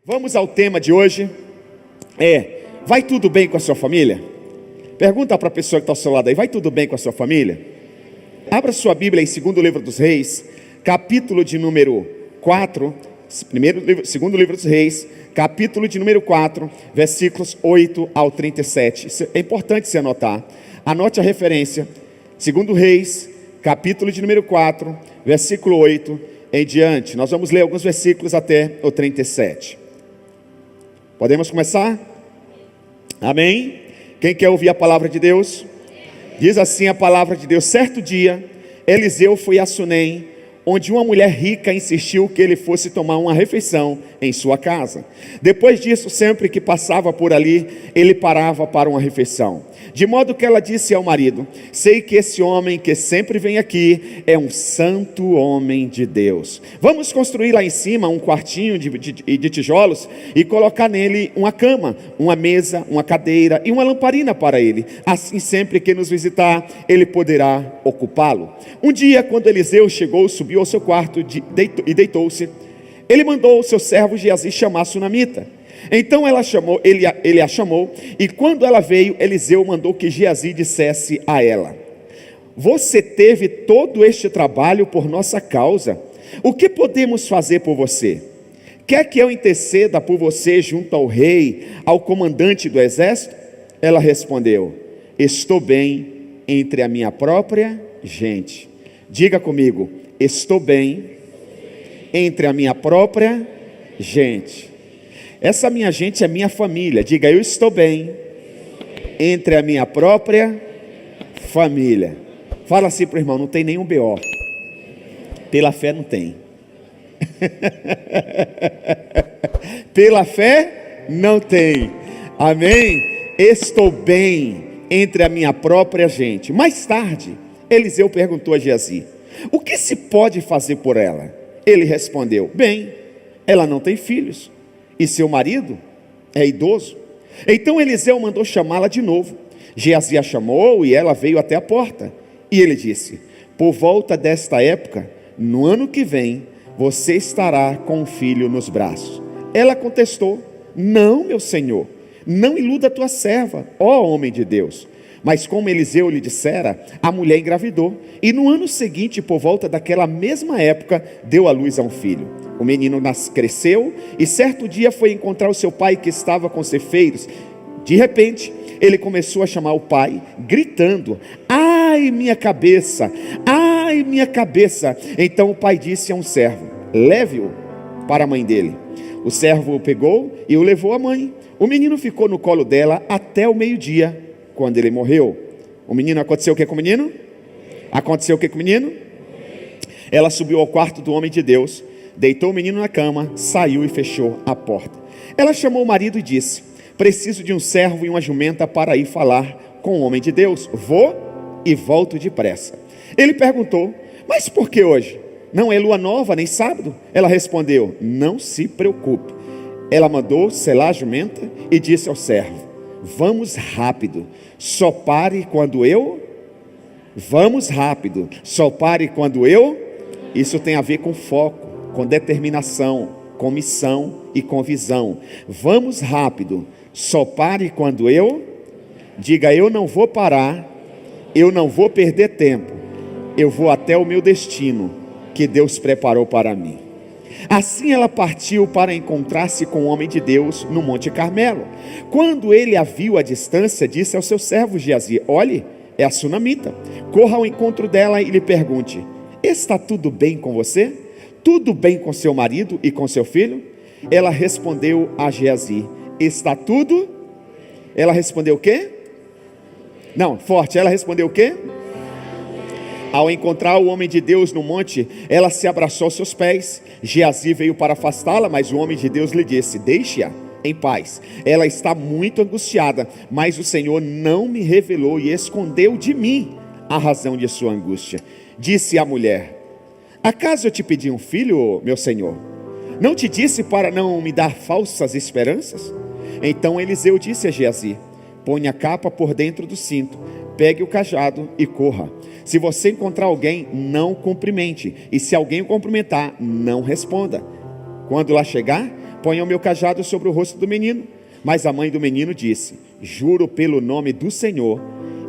Vamos ao tema de hoje. Vai tudo bem com a sua família? Pergunta para a pessoa que está ao seu lado aí, vai tudo bem com a sua família? Abra sua Bíblia em 2º livro dos Reis, capítulo de número 4, segundo livro dos Reis, capítulo de número 4, versículos 8 ao 37. Isso é importante se anotar. Anote a referência. 2 Reis, capítulo de número 4, versículo 8 em diante. Nós vamos ler alguns versículos até o 37. Podemos começar? Amém? Quem quer ouvir a palavra de Deus? Diz assim a palavra de Deus: certo dia, Eliseu foi a Sunem, onde uma mulher rica insistiu que ele fosse tomar uma refeição em sua casa. Depois disso, sempre que passava por ali, ele parava para uma refeição. De modo que ela disse ao marido: sei que esse homem que sempre vem aqui é um santo homem de Deus. Vamos construir lá em cima um quartinho de tijolos e colocar nele uma cama, uma mesa, uma cadeira e uma lamparina para ele. Assim, sempre que nos visitar, ele poderá ocupá-lo. Um dia, quando Eliseu chegou, subiu ao seu quarto e deitou-se. Ele mandou o seu servo Geazi chamar a sunamita. Então ele a chamou, e quando ela veio, Eliseu mandou que Geazi dissesse a ela: você teve todo este trabalho por nossa causa, o que podemos fazer por você? Quer que eu interceda por você junto ao rei, ao comandante do exército? Ela respondeu: estou bem entre a minha própria gente. Diga comigo: estou bem entre a minha própria gente. Essa minha gente é minha família. Diga: eu estou bem entre a minha própria família. Fala assim para o irmão: não tem nenhum BO. Pela fé não tem. Pela fé não tem. Amém? Estou bem entre a minha própria gente. Mais tarde, Eliseu perguntou a Geazi: o que se pode fazer por ela? Ele respondeu: bem, ela não tem filhos e seu marido é idoso. Então Eliseu mandou chamá-la de novo. Geazi a chamou e ela veio até a porta. E ele disse: por volta desta época, no ano que vem, você estará com um filho nos braços. Ela contestou: não, meu senhor, não iluda a tua serva, ó homem de Deus. Mas como Eliseu lhe dissera, a mulher engravidou, e no ano seguinte, por volta daquela mesma época, deu à luz a um filho. O menino cresceu, e certo dia foi encontrar o seu pai, que estava com ceifeiros. De repente, ele começou a chamar o pai, gritando: ai minha cabeça, ai minha cabeça. Então o pai disse a um servo: leve-o para a mãe dele. O servo o pegou e o levou à mãe. O menino ficou no colo dela até o meio-dia. Quando ele morreu, o menino, aconteceu o que com o menino? Aconteceu o que com o menino? Ela subiu ao quarto do homem de Deus, deitou o menino na cama, saiu e fechou a porta. Ela chamou o marido e disse: preciso de um servo e uma jumenta para ir falar com o homem de Deus. Vou e volto depressa. Ele perguntou: mas por que hoje? Não é lua nova, nem sábado? Ela respondeu: não se preocupe. Ela mandou selar a jumenta e disse ao servo: vamos rápido, só pare quando eu... Vamos rápido, só pare quando eu... Isso tem a ver com foco, com determinação, com missão e com visão. Vamos rápido, só pare quando eu... Diga: eu não vou parar, eu não vou perder tempo, eu vou até o meu destino que Deus preparou para mim. Assim ela partiu para encontrar-se com o homem de Deus no Monte Carmelo. Quando ele a viu à distância, disse ao seu servo Geazi: olhe, é a sunamita. Corra ao encontro dela e lhe pergunte: está tudo bem com você? Tudo bem com seu marido e com seu filho? Ela respondeu a Geazi: está tudo? Ela respondeu o quê? Não, forte. Ela respondeu o quê? Ao encontrar o homem de Deus no monte, ela se abraçou aos seus pés. Geazi veio para afastá-la, mas o homem de Deus lhe disse: deixe-a em paz, ela está muito angustiada, mas o Senhor não me revelou e escondeu de mim a razão de sua angústia. Disse a mulher: acaso eu te pedi um filho, meu senhor? Não te disse para não me dar falsas esperanças? Então Eliseu disse a Geazi: ponha a capa por dentro do cinto, pegue o cajado e corra. Se você encontrar alguém, não cumprimente, e se alguém o cumprimentar, não responda. Quando lá chegar, ponha o meu cajado sobre o rosto do menino. Mas a mãe do menino disse: juro pelo nome do Senhor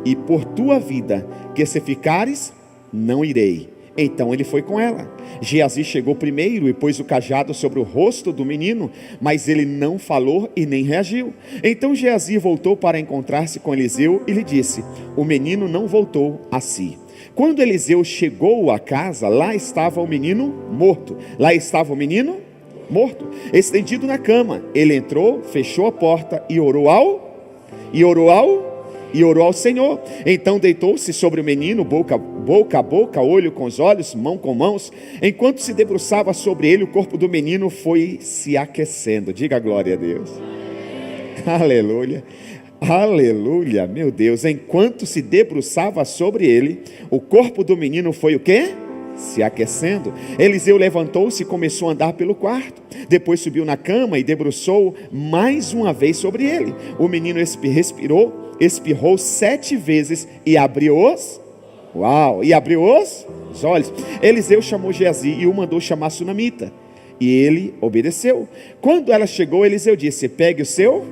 e por tua vida, que se ficares, não irei. Então ele foi com ela. Geazi chegou primeiro e pôs o cajado sobre o rosto do menino, mas ele não falou e nem reagiu. Então Geazi voltou para encontrar-se com Eliseu e lhe disse: o menino não voltou a si. Quando Eliseu chegou à casa, lá estava o menino morto. Estendido na cama. Ele entrou, fechou a porta e orou ao Senhor. Então deitou-se sobre o menino, boca a boca, olho com os olhos, mão com mãos. Enquanto se debruçava sobre ele, o corpo do menino foi se aquecendo. Diga glória a Deus. Aleluia. Aleluia, meu Deus. Enquanto se debruçava sobre ele, o corpo do menino foi o quê? Se aquecendo. Eliseu levantou-se e começou a andar pelo quarto. Depois subiu na cama e debruçou mais uma vez sobre ele. O menino espirrou 7 vezes e abriu os olhos. Eliseu chamou Geazi e o mandou chamar Sunamita, e ele obedeceu. Quando ela chegou, Eliseu disse: pegue o seu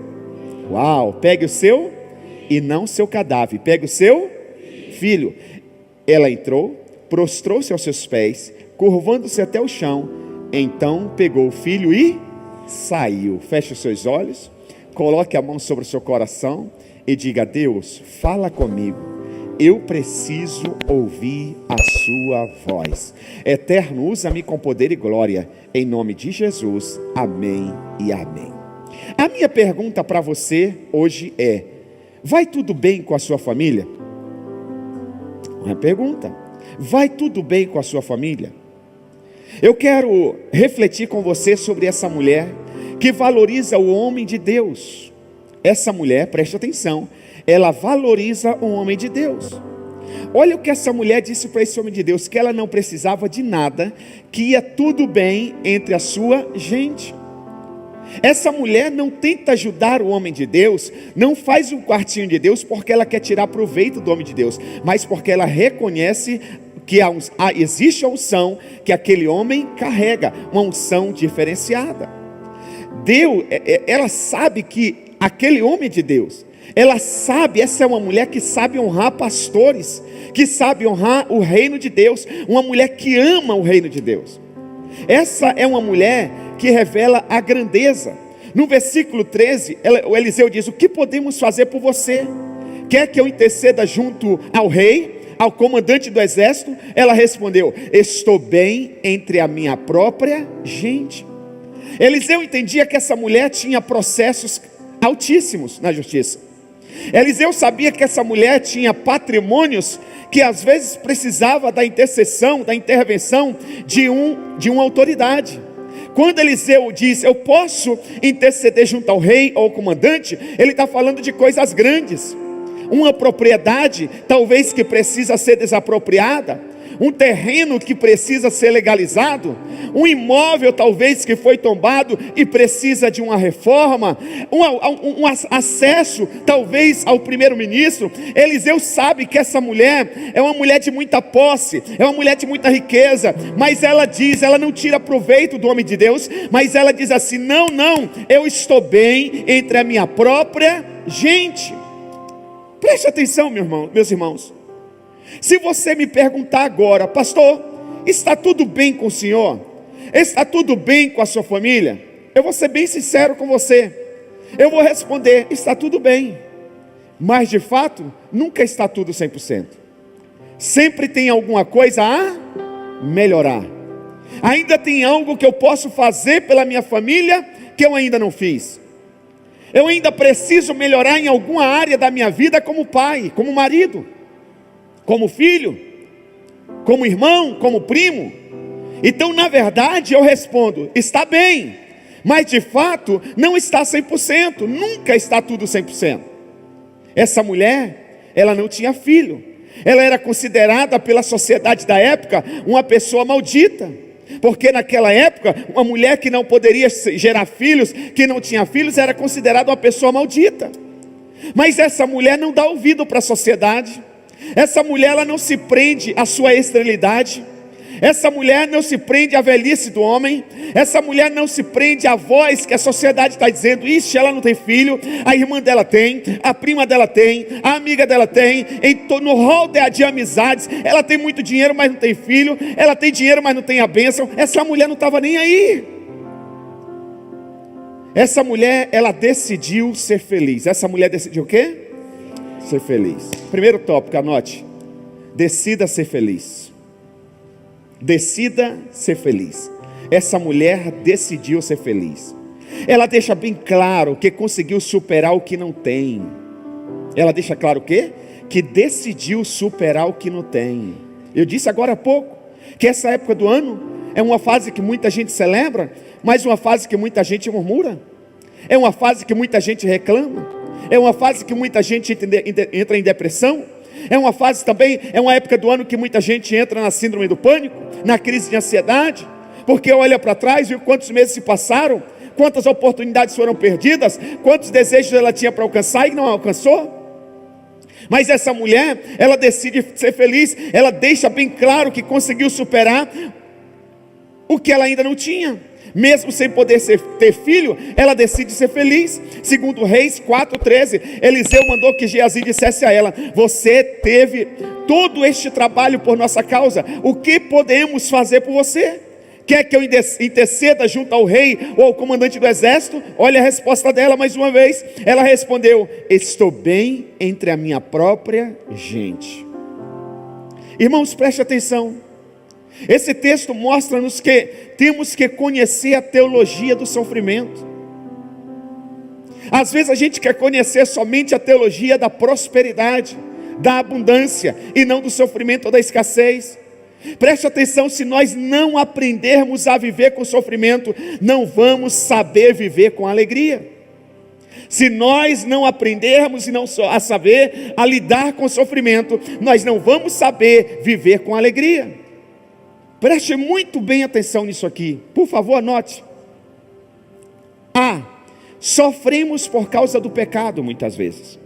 e não seu cadáver, pegue o seu filho. Ela entrou, prostrou-se aos seus pés, curvando-se até o chão. Então pegou o filho e saiu. Feche os seus olhos, coloque a mão sobre o seu coração e diga: Deus, fala comigo, eu preciso ouvir a sua voz. Eterno, usa-me com poder e glória, em nome de Jesus, amém e amém. A minha pergunta para você hoje é: vai tudo bem com a sua família? Uma pergunta: vai tudo bem com a sua família? Eu quero refletir com você sobre essa mulher que valoriza o homem de Deus. Essa mulher, preste atenção, ela valoriza o homem de Deus. Olha o que essa mulher disse para esse homem de Deus: que ela não precisava de nada, que ia tudo bem entre a sua gente. Essa mulher não tenta ajudar o homem de Deus, não faz um quartinho de Deus porque ela quer tirar proveito do homem de Deus, mas porque ela reconhece que existe a unção que aquele homem carrega, uma unção diferenciada. Ela sabe que aquele homem de Deus, ela sabe, essa é uma mulher que sabe honrar pastores, que sabe honrar o reino de Deus, uma mulher que ama o reino de Deus. Essa é uma mulher que revela a grandeza. No versículo 13, o Eliseu diz: o que podemos fazer por você? Quer que eu interceda junto ao rei, ao comandante do exército? Ela respondeu: estou bem entre a minha própria gente. Eliseu entendia que essa mulher tinha processos altíssimos na justiça. Eliseu sabia que essa mulher tinha patrimônios que às vezes precisava da intercessão, da intervenção de uma autoridade. Quando Eliseu diz: eu posso interceder junto ao rei ou ao comandante, ele está falando de coisas grandes. Uma propriedade talvez que precisa ser desapropriada, um terreno que precisa ser legalizado, um imóvel talvez que foi tombado e precisa de uma reforma, um acesso talvez ao primeiro-ministro. Eliseu sabe que essa mulher é uma mulher de muita posse, é uma mulher de muita riqueza, mas ela não tira proveito do homem de Deus, mas ela diz assim: não, eu estou bem entre a minha própria gente. Preste atenção, meus irmãos. Se você me perguntar agora: pastor, está tudo bem com o senhor? Está tudo bem com a sua família? Eu vou ser bem sincero com você. Eu vou responder: está tudo bem. Mas de fato, nunca está tudo 100%. Sempre tem alguma coisa a melhorar. Ainda tem algo que eu posso fazer pela minha família que eu ainda não fiz. Eu ainda preciso melhorar em alguma área da minha vida, como pai, como marido, como filho, como irmão, como primo. Então, na verdade, eu respondo: está bem, mas de fato não está 100%, nunca está tudo 100%. Essa mulher, ela não tinha filho, ela era considerada pela sociedade da época uma pessoa maldita, porque naquela época, uma mulher que não poderia gerar filhos, que não tinha filhos, era considerada uma pessoa maldita. Mas essa mulher não dá ouvido para a sociedade. Essa mulher, ela não se prende à sua esterilidade. Essa mulher não se prende à velhice do homem. Essa mulher não se prende à voz que a sociedade está dizendo: ixi, ela não tem filho. A irmã dela tem, a prima dela tem, a amiga dela tem. No rol de amizades, ela tem muito dinheiro, mas não tem filho. Ela tem dinheiro, mas não tem a bênção. Essa mulher não estava nem aí. Essa mulher, ela decidiu ser feliz. Essa mulher decidiu o quê? Ser feliz. Primeiro tópico, anote: decida ser feliz. Decida ser feliz. Essa mulher decidiu ser feliz. Ela deixa bem claro que conseguiu superar o que não tem. Ela deixa claro o quê? Que decidiu superar o que não tem. Eu disse agora há pouco que essa época do ano é uma fase que muita gente celebra, mas uma fase que muita gente murmura. É uma fase que muita gente reclama. É uma fase que muita gente entra em depressão. É uma fase também, é uma época do ano que muita gente entra na síndrome do pânico, na crise de ansiedade, porque olha para trás, viu quantos meses se passaram, quantas oportunidades foram perdidas, quantos desejos ela tinha para alcançar e não alcançou. Mas essa mulher, ela decide ser feliz. Ela deixa bem claro que conseguiu superar o que ela ainda não tinha. Mesmo sem poder ter filho, ela decide ser feliz. Segundo Reis 4:13, Eliseu mandou que Geazi dissesse a ela: você teve todo este trabalho por nossa causa, o que podemos fazer por você? Quer que eu interceda junto ao rei ou ao comandante do exército? Olha a resposta dela mais uma vez. Ela respondeu: estou bem entre a minha própria gente. Irmãos, preste atenção. Esse texto mostra-nos que temos que conhecer a teologia do sofrimento. Às vezes a gente quer conhecer somente a teologia da prosperidade, da abundância, e não do sofrimento ou da escassez. Preste atenção: se nós não aprendermos a viver com sofrimento, não vamos saber viver com alegria. Se nós não aprendermos e não a saber a lidar com o sofrimento, nós não vamos saber viver com alegria. Preste muito bem atenção nisso aqui, por favor, anote. Sofremos por causa do pecado muitas vezes.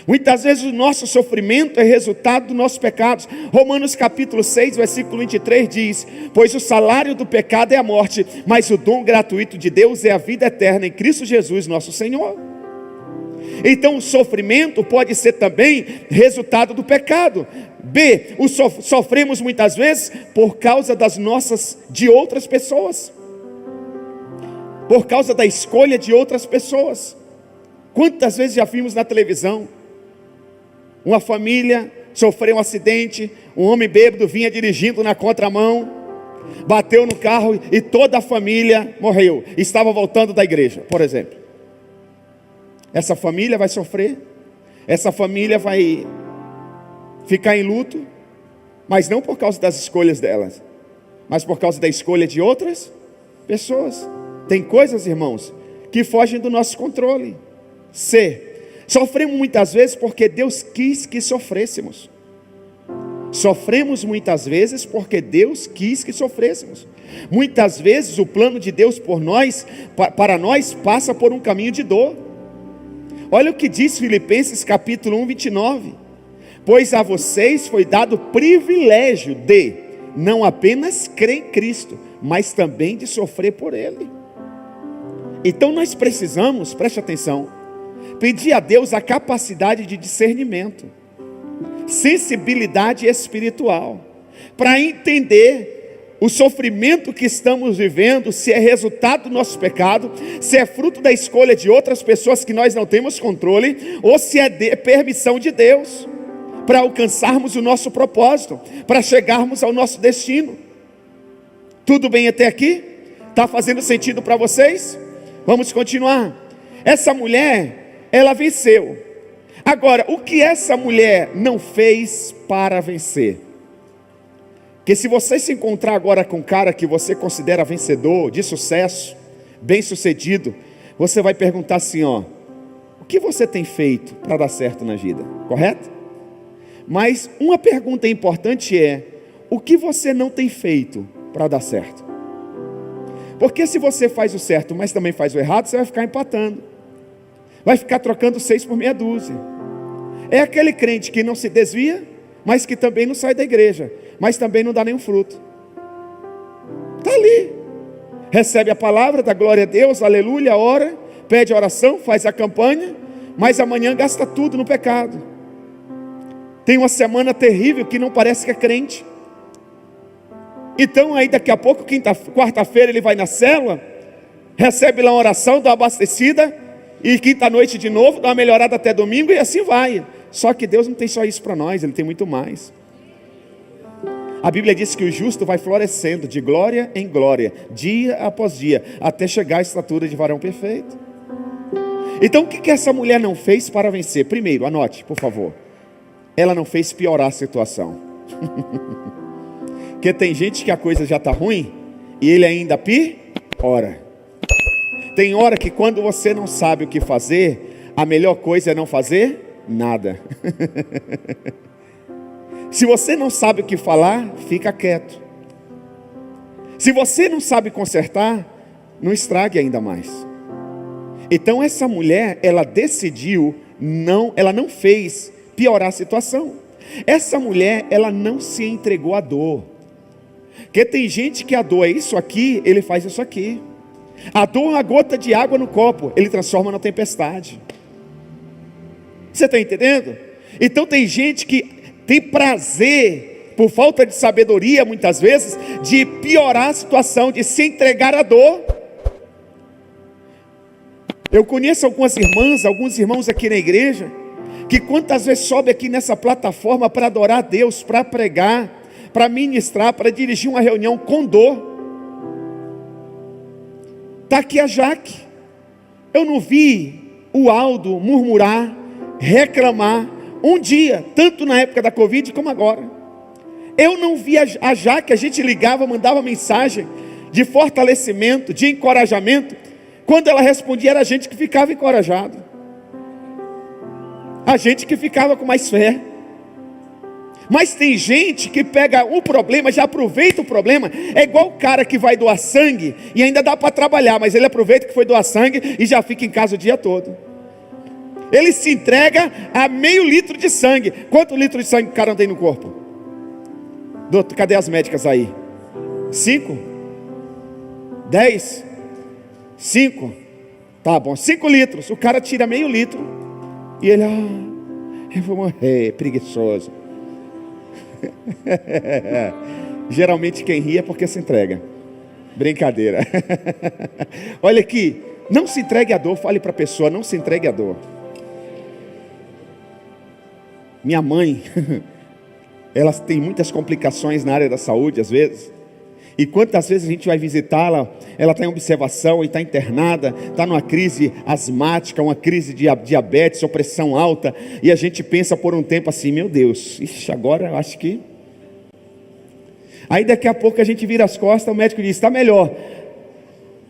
Muitas vezes o nosso sofrimento é resultado dos nossos pecados. Romanos capítulo 6, versículo 23 diz: pois o salário do pecado é a morte, mas o dom gratuito de Deus é a vida eterna em Cristo Jesus nosso Senhor. Então o sofrimento pode ser também resultado do pecado. Sofremos muitas vezes por causa de outras pessoas, por causa da escolha de outras pessoas. Quantas vezes já vimos na televisão uma família sofreu um acidente, um homem bêbado vinha dirigindo na contramão, bateu no carro e toda a família morreu, estava voltando da igreja, por exemplo. Essa família vai sofrer, essa família vai ficar em luto, mas não por causa das escolhas delas, mas por causa da escolha de outras pessoas. Tem coisas, irmãos, que fogem do nosso controle. Sofremos muitas vezes porque Deus quis que sofrêssemos. Sofremos muitas vezes porque Deus quis que sofrêssemos. Muitas vezes o plano de Deus para nós passa por um caminho de dor. Olha o que diz Filipenses capítulo 1, 29. Pois a vocês foi dado o privilégio de não apenas crer em Cristo, mas também de sofrer por Ele. Então nós precisamos, preste atenção, pedir a Deus a capacidade de discernimento, sensibilidade espiritual, para entender o sofrimento que estamos vivendo, se é resultado do nosso pecado, se é fruto da escolha de outras pessoas que nós não temos controle, ou se é permissão de Deus, para alcançarmos o nosso propósito, para chegarmos ao nosso destino. Tudo bem até aqui? Está fazendo sentido para vocês? Vamos continuar. Essa mulher, ela venceu. Agora, o que essa mulher não fez para vencer? Que se você se encontrar agora com um cara que você considera vencedor, de sucesso, bem sucedido, você vai perguntar assim, o que você tem feito para dar certo na vida? Correto? Mas uma pergunta importante é, o que você não tem feito para dar certo? Porque se você faz o certo, mas também faz o errado, você vai ficar empatando. Vai ficar trocando 6 por meia dúzia. É aquele crente que não se desvia, mas que também não sai da igreja. mas também não dá nenhum fruto. Está ali, recebe a palavra, dá glória a Deus, aleluia, ora, pede a oração, faz a campanha, mas amanhã gasta tudo no pecado. Tem uma semana terrível que não parece que é crente. Então aí daqui a pouco, quarta-feira ele vai na célula, recebe lá uma oração, dá uma abastecida, e quinta-noite de novo, dá uma melhorada até domingo, e assim vai. Só que Deus não tem só isso para nós, Ele tem muito mais. A Bíblia diz que o justo vai florescendo de glória em glória, dia após dia, até chegar à estatura de varão perfeito. Então o que essa mulher não fez para vencer? Primeiro, anote, por favor. Ela não fez piorar a situação. Porque tem gente que a coisa já está ruim, e ele ainda piora. Tem hora que quando você não sabe o que fazer, a melhor coisa é não fazer nada. Se você não sabe o que falar, fica quieto. Se você não sabe consertar, não estrague ainda mais. Então essa mulher, ela decidiu, ela não fez piorar a situação. Essa mulher, ela não se entregou à dor. Porque tem gente que a dor é isso aqui, ele faz isso aqui. A dor é uma gota de água no copo, ele transforma na tempestade. Você está entendendo? Então tem gente que tem prazer, por falta de sabedoria muitas vezes, de piorar a situação, de se entregar à dor. Eu conheço algumas irmãs, alguns irmãos aqui na igreja, que quantas vezes sobe aqui nessa plataforma para adorar a Deus, para pregar, para ministrar, para dirigir uma reunião com dor. Está aqui a Jaque. Eu não vi o Aldo murmurar, reclamar um dia, tanto na época da Covid como agora. Eu não vi a Jaque, a gente ligava, mandava mensagem de fortalecimento, de encorajamento. Quando ela respondia, era a gente que ficava encorajado, a gente que ficava com mais fé. Mas tem gente que pega o problema, já aproveita o problema. É igual o cara que vai doar sangue e ainda dá para trabalhar, mas ele aproveita que foi doar sangue e já fica em casa o dia todo. Ele se entrega a meio litro de sangue. Quanto litro de sangue o cara tem no corpo? Doutor, cadê as médicas aí? 5? 10? 5? Tá bom, 5 litros. O cara tira meio litro e ele, eu vou morrer, preguiçoso. Geralmente quem ri é porque se entrega. Brincadeira. Olha aqui, não se entregue à dor. Fale para a pessoa, não se entregue à dor. Minha mãe, ela tem muitas complicações na área da saúde às vezes. E quantas vezes a gente vai visitá-la, ela está em observação e está internada, está numa crise asmática, uma crise de diabetes ou pressão alta, e a gente pensa por um tempo assim, meu Deus, agora eu acho que... Aí daqui a pouco a gente vira as costas, o médico diz, está melhor.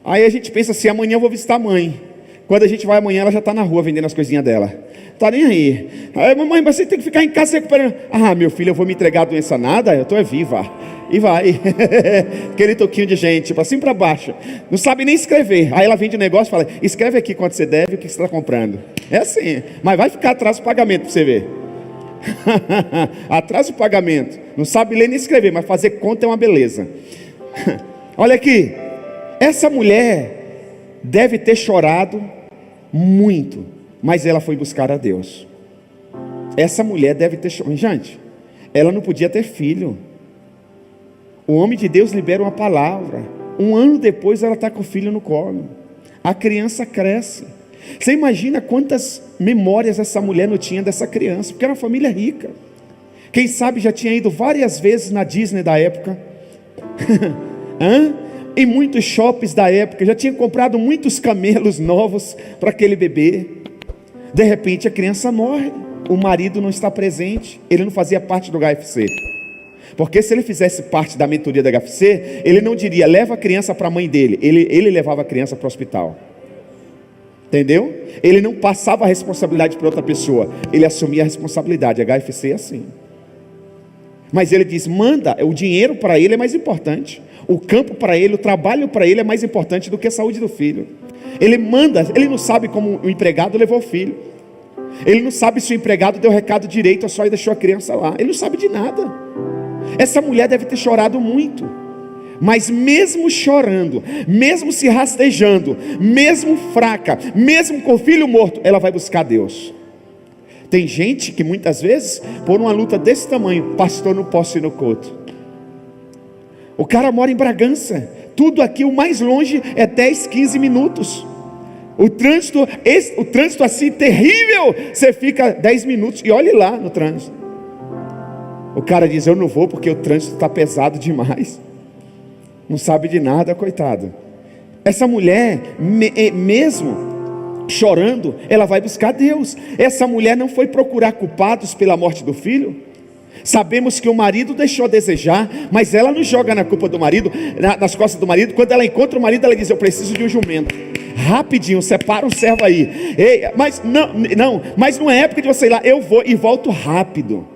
Aí a gente pensa assim, amanhã eu vou visitar a mãe. Quando a gente vai amanhã, ela já está na rua vendendo as coisinhas dela. Está nem aí. Aí, mamãe, você tem que ficar em casa se recuperando. Meu filho, eu vou me entregar a doença nada, eu estou viva. E vai. Aquele toquinho de gente, para cima e para baixo. Não sabe nem escrever. Aí ela vende o negócio e fala, escreve aqui quanto você deve e o que você está comprando. É assim. Mas vai ficar atrás do pagamento para você ver. Atrás do pagamento. Não sabe ler nem escrever, mas fazer conta é uma beleza. Olha aqui. Essa mulher deve ter chorado muito, mas ela foi buscar a Deus. Essa mulher deve ter chorado. Gente, ela não podia ter filho. O homem de Deus libera uma palavra. Um ano depois ela está com o filho no colo. A criança cresce. Você imagina quantas memórias essa mulher não tinha dessa criança, porque era uma família rica. Quem sabe já tinha ido várias vezes na Disney da época. Em muitos shoppings da época. Já tinha comprado muitos camelos novos para aquele bebê. De repente a criança morre. O marido não está presente. Ele não fazia parte do HFC. Porque se ele fizesse parte da mentoria da HFC, ele não diria, leva a criança para a mãe dele. Ele levava a criança para o hospital. Entendeu? Ele não passava a responsabilidade para outra pessoa. Ele assumia a responsabilidade. A HFC é assim. Mas ele diz, manda, o dinheiro para ele é mais importante. O campo para ele, o trabalho para ele é mais importante do que a saúde do filho. Ele manda, ele não sabe como o empregado levou o filho. Ele não sabe se o empregado deu recado direito ou só deixou a criança lá. Ele não sabe de nada. Essa mulher deve ter chorado muito, mas mesmo chorando, mesmo se rastejando, mesmo fraca, mesmo com o filho morto, ela vai buscar Deus. Tem gente que muitas vezes, por uma luta desse tamanho, pastor, não posso ir no culto. O cara mora em Bragança, tudo aqui, o mais longe é 10, 15 minutos. O trânsito assim terrível, você fica 10 minutos e olhe lá no trânsito. O cara diz, eu não vou porque o trânsito está pesado demais. Não sabe de nada, coitado. Essa mulher, mesmo chorando, ela vai buscar Deus. Essa mulher não foi procurar culpados pela morte do filho. Sabemos que o marido deixou a desejar, mas ela não joga na culpa do marido, nas costas do marido. Quando ela encontra o marido, ela diz, eu preciso de um jumento. Rapidinho, separa o servo aí. Ei, mas não é época de você ir lá, eu vou e volto rápido.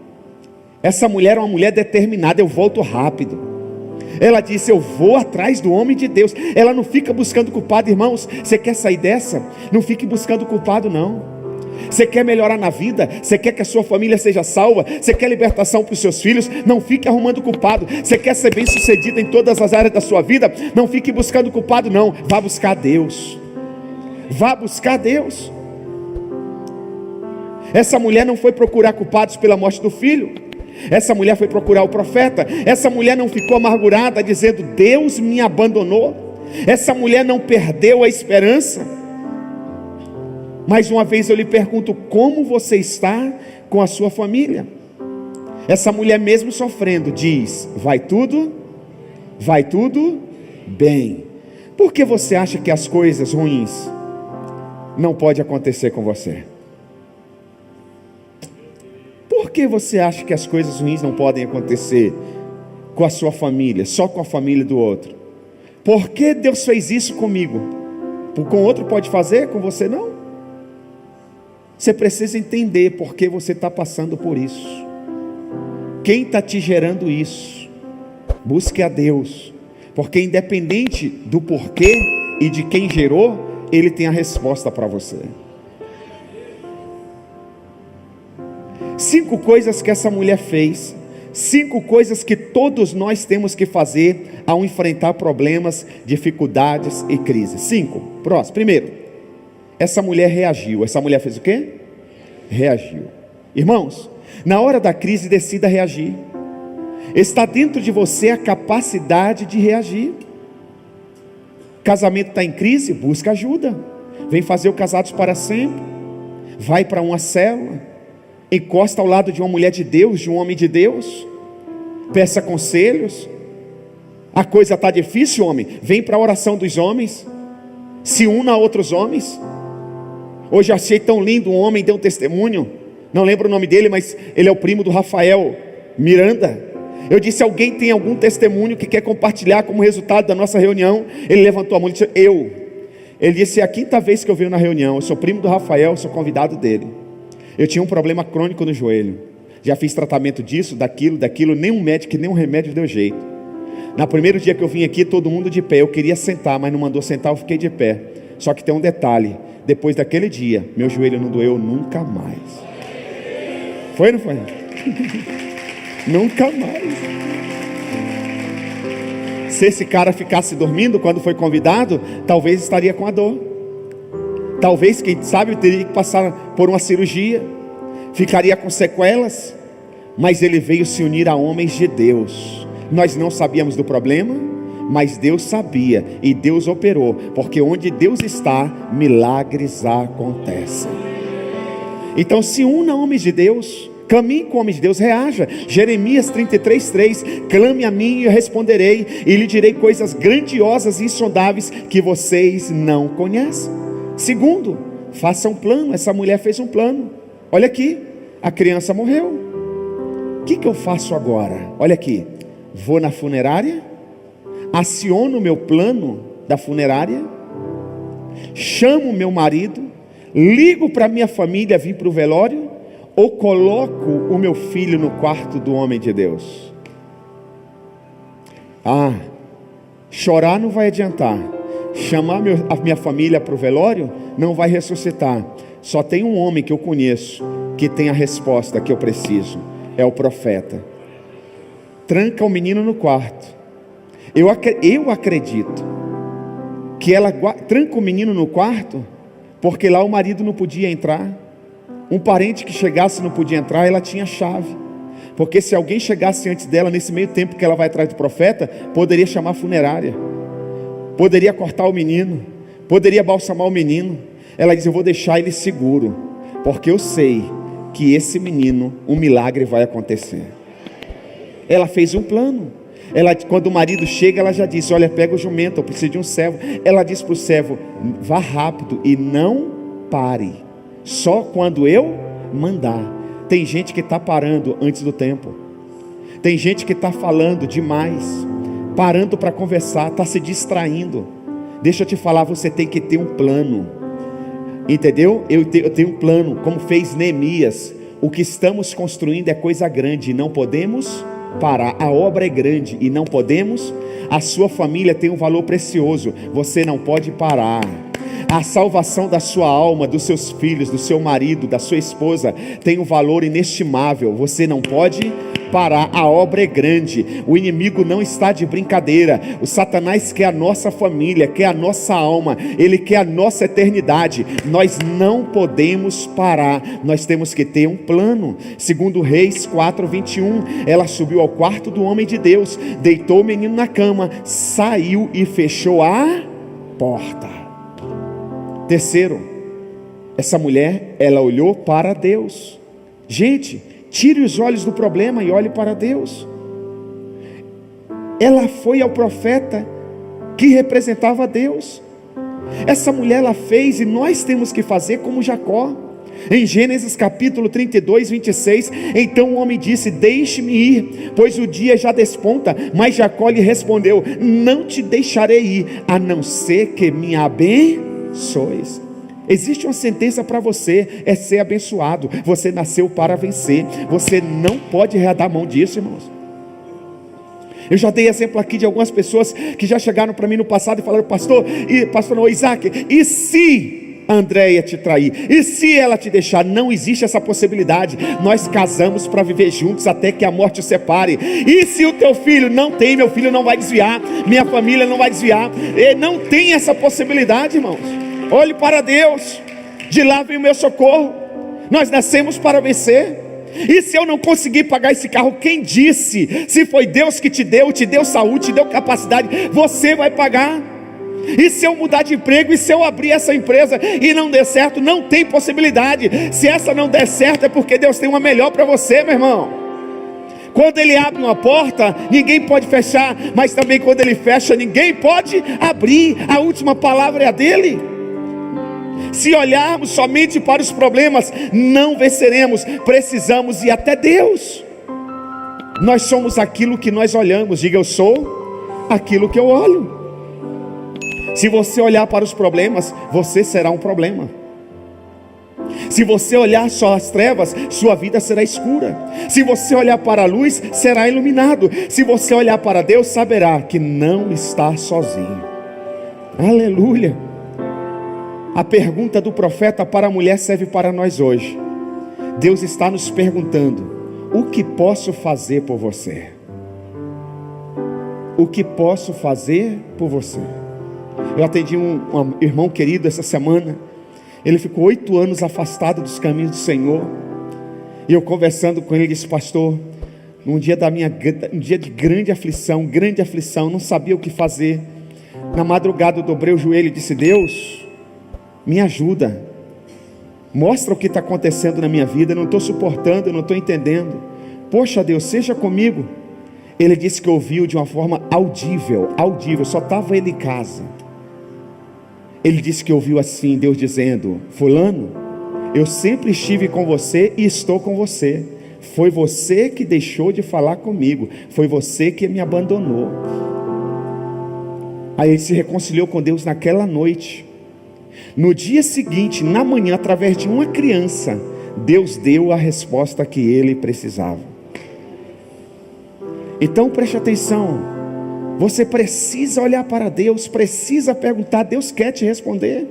Essa mulher é uma mulher determinada, eu volto rápido. Ela disse, eu vou atrás do homem de Deus. Ela não fica buscando culpado, irmãos. Você quer sair dessa? Não fique buscando culpado, não. Você quer melhorar na vida? Você quer que a sua família seja salva? Você quer libertação para os seus filhos? Não fique arrumando culpado. Você quer ser bem sucedido em todas as áreas da sua vida? Não fique buscando culpado, não. Vá buscar Deus. Vá buscar Deus. Essa mulher não foi procurar culpados pela morte do filho. Essa mulher foi procurar o profeta. Essa mulher não ficou amargurada dizendo, Deus me abandonou. Essa mulher não perdeu a esperança. Mais uma vez eu lhe pergunto, como você está com a sua família? Essa mulher mesmo sofrendo diz, vai tudo bem. Por que você acha que as coisas ruins não podem acontecer com você? Por que você acha que as coisas ruins não podem acontecer com a sua família, só com a família do outro? Por que Deus fez isso comigo? Com outro pode fazer, com você não? Você precisa entender por que você está passando por isso. Quem está te gerando isso? Busque a Deus, porque independente do porquê e de quem gerou, Ele tem a resposta para você. 5 coisas que essa mulher fez, 5 coisas que todos nós temos que fazer ao enfrentar problemas, dificuldades e crises. 5, próximo. Primeiro, essa mulher reagiu. Essa mulher fez o quê? Reagiu. Irmãos, na hora da crise, decida reagir. Está dentro de você a capacidade de reagir. Casamento está em crise? Busca ajuda. Vem fazer o Casados para Sempre. Vai para uma célula. Encosta ao lado de uma mulher de Deus, de um homem de Deus. Peça conselhos. A coisa está difícil, homem. Vem para a oração dos homens. Se una a outros homens. Hoje eu achei tão lindo, um homem deu um testemunho, não lembro o nome dele, mas ele é o primo do Rafael Miranda. Eu disse, alguém tem algum testemunho que quer compartilhar como resultado da nossa reunião? Ele levantou a mão e disse, eu. Ele disse, é a 5ª vez que eu venho na reunião, eu sou primo do Rafael, sou convidado dele. Eu tinha um problema crônico no joelho, já fiz tratamento disso, daquilo, nenhum médico, nenhum remédio deu jeito. No primeiro dia que eu vim aqui, todo mundo de pé, eu queria sentar, mas não mandou sentar, eu fiquei de pé. Só que tem um detalhe, depois daquele dia, meu joelho não doeu nunca mais. Foi ou não foi? Nunca mais. Se esse cara ficasse dormindo quando foi convidado, talvez estaria com a dor. Talvez, quem sabe, teria que passar por uma cirurgia, ficaria com sequelas. Mas ele veio se unir a homens de Deus. Nós não sabíamos do problema, mas Deus sabia e Deus operou, porque onde Deus está, milagres acontecem. Então se una a homens de Deus, caminhe com homens de Deus, reaja. Jeremias 33:3, clame a mim e eu responderei, e lhe direi coisas grandiosas e insondáveis que vocês não conhecem. Segundo, faça um plano. Essa mulher fez um plano. Olha aqui, a criança morreu. O que eu faço agora? Olha aqui, vou na funerária, aciono o meu plano da funerária, chamo meu marido, ligo para minha família vir para o velório, ou coloco o meu filho no quarto do homem de Deus? Chorar não vai adiantar, chamar a minha família para o velório não vai ressuscitar. Só tem um homem que eu conheço que tem a resposta que eu preciso, é o profeta. tranca o menino no quarto. Eu acredito que ela tranca o menino no quarto porque lá o marido não podia entrar. Um parente que chegasse não podia entrar, ela tinha chave. Porque se alguém chegasse antes dela, nesse meio tempo que ela vai atrás do profeta, poderia chamar a funerária, poderia cortar o menino, poderia balsamar o menino. Ela diz: eu vou deixar ele seguro, porque eu sei que esse menino, um milagre vai acontecer. Ela fez um plano. Quando o marido chega, ela já disse: olha, pega o jumento, eu preciso de um servo. Ela disse para o servo: vá rápido e não pare, só quando eu mandar. Tem gente que está parando antes do tempo. Tem gente que está falando demais, parando para conversar, está se distraindo. Deixa eu te falar, você tem que ter um plano. Entendeu? Eu tenho um plano, como fez Neemias. O que estamos construindo é coisa grande, não podemos parar. A obra é grande e não podemos. A sua família tem um valor precioso, você não pode parar. A salvação da sua alma, dos seus filhos, do seu marido, da sua esposa, tem um valor inestimável, você não pode parar. A obra é grande, o inimigo não está de brincadeira. O Satanás quer a nossa família, quer a nossa alma, ele quer a nossa eternidade. Nós não podemos parar, nós temos que ter um plano. Segundo Reis 4:21, ela subiu ao quarto do homem de Deus, deitou o menino na cama, saiu e fechou a porta. Terceiro, essa mulher, ela olhou para Deus. Gente, tire os olhos do problema e olhe para Deus. Ela foi ao profeta que representava Deus. Essa mulher, ela fez, e nós temos que fazer como Jacó. Em Gênesis capítulo 32:26, então o homem disse: deixe-me ir, pois o dia já desponta. Mas Jacó lhe respondeu: não te deixarei ir, a não ser que me abençoes. Existe uma sentença para você, é ser abençoado. Você nasceu para vencer, você não pode readar a mão disso, irmãos. Eu já dei exemplo aqui de algumas pessoas que já chegaram para mim no passado e falaram: pastor não, Isaac, e se a Andréia te trair? E se ela te deixar? Não existe essa possibilidade. Nós casamos para viver juntos até que a morte os separe. E se o teu filho? Não tem, meu filho não vai desviar, minha família não vai desviar. E não tem essa possibilidade, irmãos. Olhe para Deus, de lá vem o meu socorro. Nós nascemos para vencer. E se eu não conseguir pagar esse carro, quem disse? Se foi Deus que te deu saúde, te deu capacidade, você vai pagar. E se eu mudar de emprego, e se eu abrir essa empresa e não der certo? Não tem possibilidade. Se essa não der certo, é porque Deus tem uma melhor para você, meu irmão. Quando Ele abre uma porta, ninguém pode fechar. Mas também quando Ele fecha, ninguém pode abrir. A última palavra é a dEle. Se olharmos somente para os problemas, não venceremos. Precisamos ir até Deus. Nós somos aquilo que nós olhamos. Diga: eu sou aquilo que eu olho. Se você olhar para os problemas, você será um problema. Se você olhar só as trevas, sua vida será escura. Se você olhar para a luz, será iluminado. Se você olhar para Deus, saberá que não está sozinho. Aleluia. A pergunta do profeta para a mulher serve para nós hoje. Deus está nos perguntando: o que posso fazer por você? O que posso fazer por você? Eu atendi um irmão querido essa semana. Ele ficou 8 anos afastado dos caminhos do Senhor. E eu conversando com ele, disse: pastor, um dia de grande aflição, não sabia o que fazer. Na madrugada eu dobrei o joelho e disse: Deus, me ajuda, mostra o que está acontecendo na minha vida. Eu não estou suportando, eu não estou entendendo. Poxa Deus, seja comigo. Ele disse que ouviu de uma forma audível, só estava ele em casa. Ele disse que ouviu assim, Deus dizendo: fulano, eu sempre estive com você e estou com você. Foi você que deixou de falar comigo, foi você que me abandonou. Aí ele se reconciliou com Deus naquela noite. No dia seguinte, na manhã, através de uma criança, Deus deu a resposta que ele precisava. Então preste atenção. Você precisa olhar para Deus, precisa perguntar. Deus quer te responder.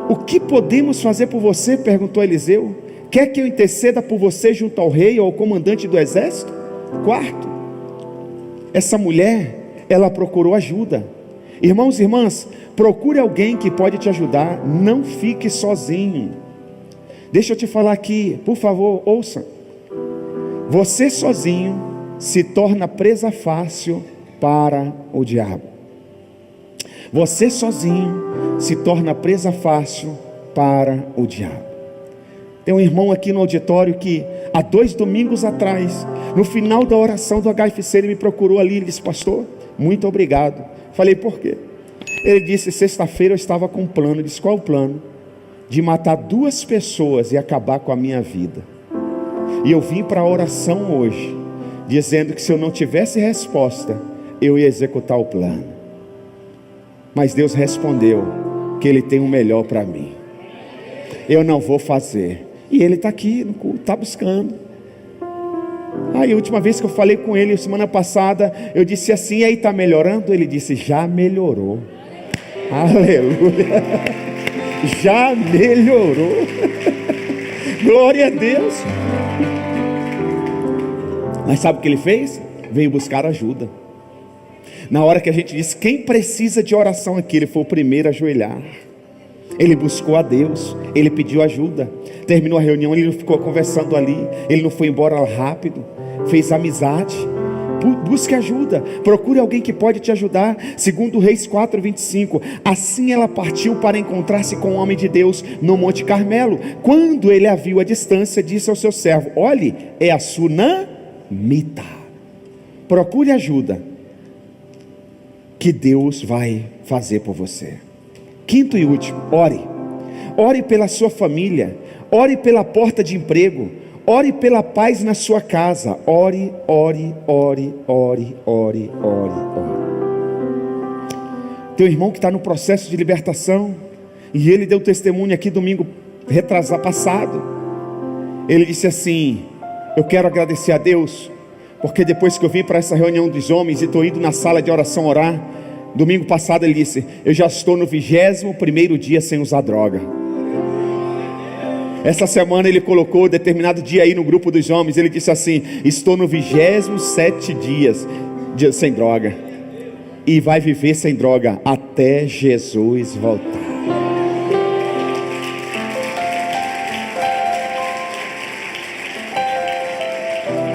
O que podemos fazer por você? Perguntou Eliseu. Quer que eu interceda por você junto ao rei ou ao comandante do exército? Quarto, essa mulher, ela procurou ajuda. Irmãos e irmãs, procure alguém que pode te ajudar, não fique sozinho. Deixa eu te falar aqui, por favor, ouça. Você sozinho se torna presa fácil para o diabo. Você sozinho se torna presa fácil para o diabo. Tem um irmão aqui no auditório que há 2 domingos atrás, no final da oração do HFC, ele me procurou ali, ele disse: pastor, muito obrigado. Falei: por quê? Ele disse: sexta-feira eu estava com um plano. Eu disse: qual o plano? De matar 2 pessoas e acabar com a minha vida. E eu vim para a oração hoje, dizendo que se eu não tivesse resposta, eu ia executar o plano. Mas Deus respondeu que Ele tem o melhor para mim. Eu não vou fazer. E ele está aqui no culto, está buscando. Aí a última vez que eu falei com ele, semana passada, eu disse assim: e aí, está melhorando? Ele disse: já melhorou. Aleluia. Já melhorou. Glória a Deus. Mas sabe o que ele fez? Veio buscar ajuda. Na hora que a gente disse: quem precisa de oração aqui? Ele foi o primeiro a ajoelhar. Ele buscou a Deus, ele pediu ajuda. Terminou a reunião, ele não ficou conversando ali, ele não foi embora rápido, fez amizade. Busque ajuda, procure alguém que pode te ajudar. Segundo Reis 4:25, assim ela partiu para encontrar-se com o homem de Deus no Monte Carmelo. Quando ele a viu à distância, disse ao seu servo: olhe, é a sunamita. Procure ajuda, que Deus vai fazer por você. Quinto e último, ore. Ore pela sua família, ore pela porta de emprego, ore pela paz na sua casa. Ore, ore, ore, ore, ore, ore, ore. Tem um irmão que está no processo de libertação, e ele deu testemunho aqui domingo passado. Ele disse assim: eu quero agradecer a Deus, porque depois que eu vim para essa reunião dos homens e estou indo na sala de oração orar, domingo passado ele disse: eu já estou no 21º dia sem usar droga. Essa semana ele colocou determinado dia aí no grupo dos homens, ele disse assim: estou no 27º dia sem droga, e vai viver sem droga até Jesus voltar.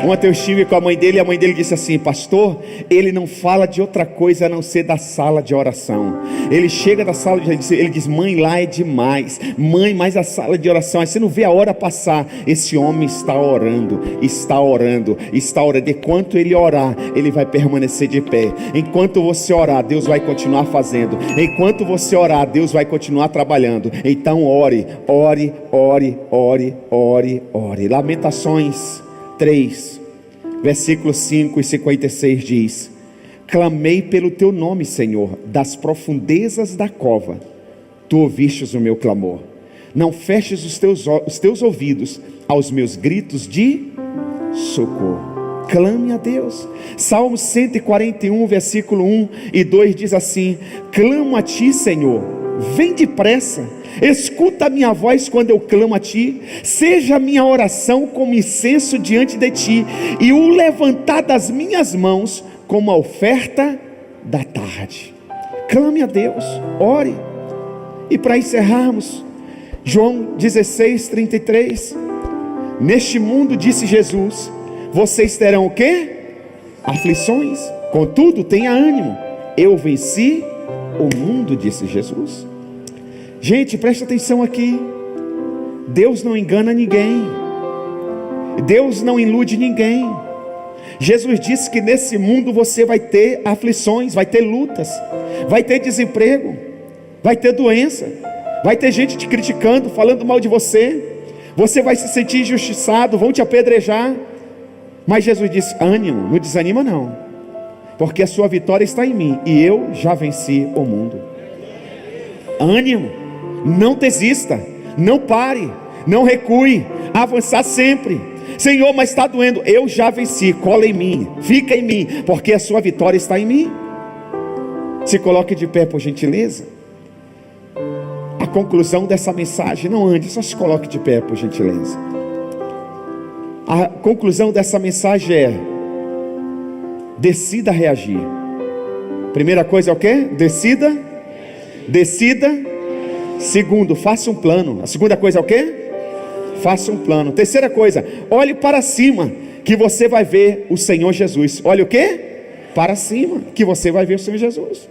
Ontem eu estive com a mãe dele, e a mãe dele disse assim: pastor, ele não fala de outra coisa a não ser da sala de oração. Ele chega da sala de oração, ele diz: mãe, lá é demais, mãe, mais a sala de oração. Aí você não vê a hora passar. Esse homem está orando, está orando, está orando. Enquanto ele orar, ele vai permanecer de pé. Enquanto você orar, Deus vai continuar fazendo. Enquanto você orar, Deus vai continuar trabalhando. Então ore, ore, ore, ore, ore, ore. Lamentações 3, versículos 5 e 56 diz: clamei pelo teu nome, Senhor, das profundezas da cova, tu ouvistes o meu clamor. Não feches os teus ouvidos aos meus gritos de socorro. Clame a Deus. Salmo 141, versículo 1 e 2 diz assim: clamo a ti, Senhor, vem depressa. Escuta a minha voz quando eu clamo a ti. Seja a minha oração como incenso diante de ti, e o levantar das minhas mãos como a oferta da tarde. Clame a Deus, ore. E para encerrarmos, João 16:33, neste mundo, disse Jesus, vocês terão o quê? Aflições, contudo tenha ânimo, eu venci o mundo, disse Jesus. Gente, presta atenção aqui. Deus não engana ninguém, Deus não ilude ninguém. Jesus disse que nesse mundo você vai ter aflições, vai ter lutas, vai ter desemprego, vai ter doença, vai ter gente te criticando, falando mal de você, você vai se sentir injustiçado, vão te apedrejar. Mas Jesus disse: ânimo, não desanima não, porque a sua vitória está em mim, e eu já venci o mundo. Ânimo, não desista, não pare, não recue, avançar sempre. Senhor, mas está doendo. Eu já venci, cola em mim, fica em mim, porque a sua vitória está em mim. Se coloque de pé, por gentileza. A conclusão dessa mensagem, não ande, só se coloque de pé, por gentileza. A conclusão dessa mensagem é: Decida reagir. Primeira coisa é o quê? Decida. Segundo, faça um plano. A segunda coisa é o quê? Faça um plano. Terceira coisa, olhe para cima, que você vai ver o Senhor Jesus. Olhe o quê? Para cima, que você vai ver o Senhor Jesus.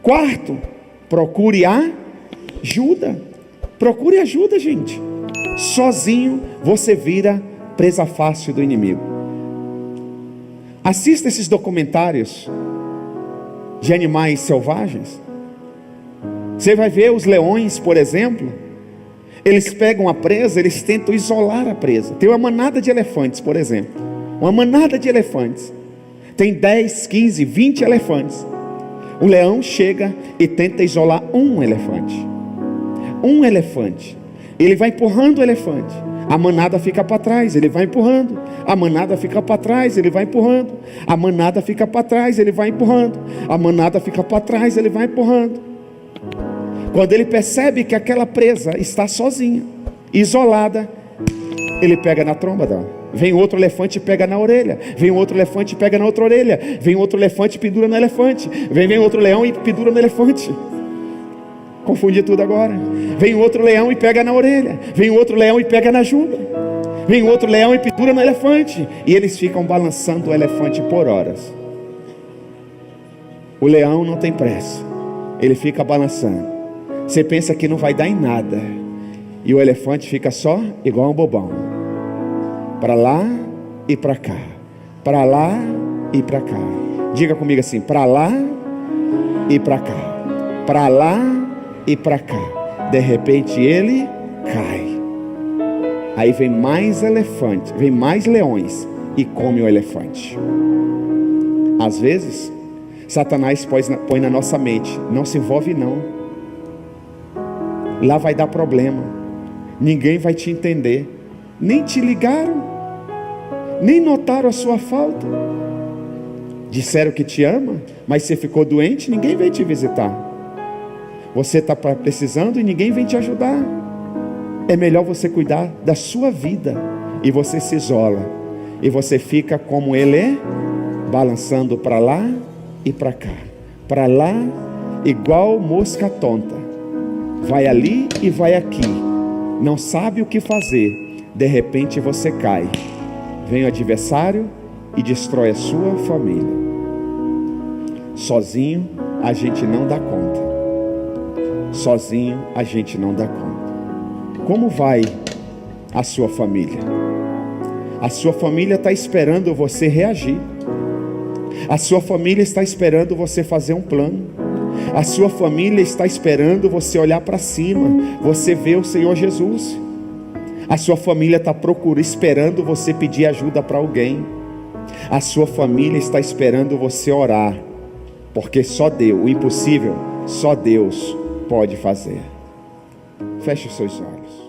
Quarto, procure ajuda. Procure ajuda, gente. Sozinho você vira presa fácil do inimigo. Assista esses documentários de animais selvagens. Você vai ver os leões, por exemplo. Eles pegam a presa, eles tentam isolar a presa. Tem uma manada de elefantes, por exemplo. Uma manada de elefantes. Tem 10, 15, 20 elefantes. O leão chega e tenta isolar um elefante. Um elefante. Ele vai empurrando o elefante. A manada fica para trás, ele vai empurrando. A manada fica para trás, ele vai empurrando. A manada fica para trás, ele vai empurrando. A manada fica para trás, ele vai empurrando. Quando ele percebe que aquela presa está sozinha, isolada, ele pega na tromba dela. Vem outro elefante e pega na orelha. Vem outro elefante e pega na outra orelha. Vem outro elefante e pendura no elefante. Vem outro leão e pendura no elefante. Confundi tudo agora. Vem outro leão e pega na orelha. Vem outro leão e pega na juba. Vem outro leão e pendura no elefante. E eles ficam balançando o elefante por horas. O leão não tem pressa. Ele fica balançando. Você pensa que não vai dar em nada. E o elefante fica só igual um bobão. Para lá e para cá. Para lá e para cá. Diga comigo assim: para lá e para cá. Para lá e para cá. De repente ele cai. Aí vem mais elefantes, vem mais leões e come o elefante. Às vezes Satanás põe na nossa mente: não se envolve não, lá vai dar problema, ninguém vai te entender, nem te ligaram, nem notaram a sua falta, disseram que te ama, mas você ficou doente, ninguém veio te visitar. Você está precisando e ninguém vem te ajudar. É melhor você cuidar da sua vida. E você se isola. E você fica como ele é, balançando para lá e para cá. Para lá, igual mosca tonta. Vai ali e vai aqui. Não sabe o que fazer. De repente você cai. Vem o adversário e destrói a sua família. Sozinho a gente não dá conta. Sozinho a gente não dá conta. Como vai a sua família? A sua família está esperando você reagir. A sua família está esperando você fazer um plano. A sua família está esperando você olhar para cima, você ver o Senhor Jesus. A sua família está esperando você pedir ajuda para alguém. A sua família está esperando você orar, porque só Deus, o impossível, só Deus pode fazer. Feche os seus olhos.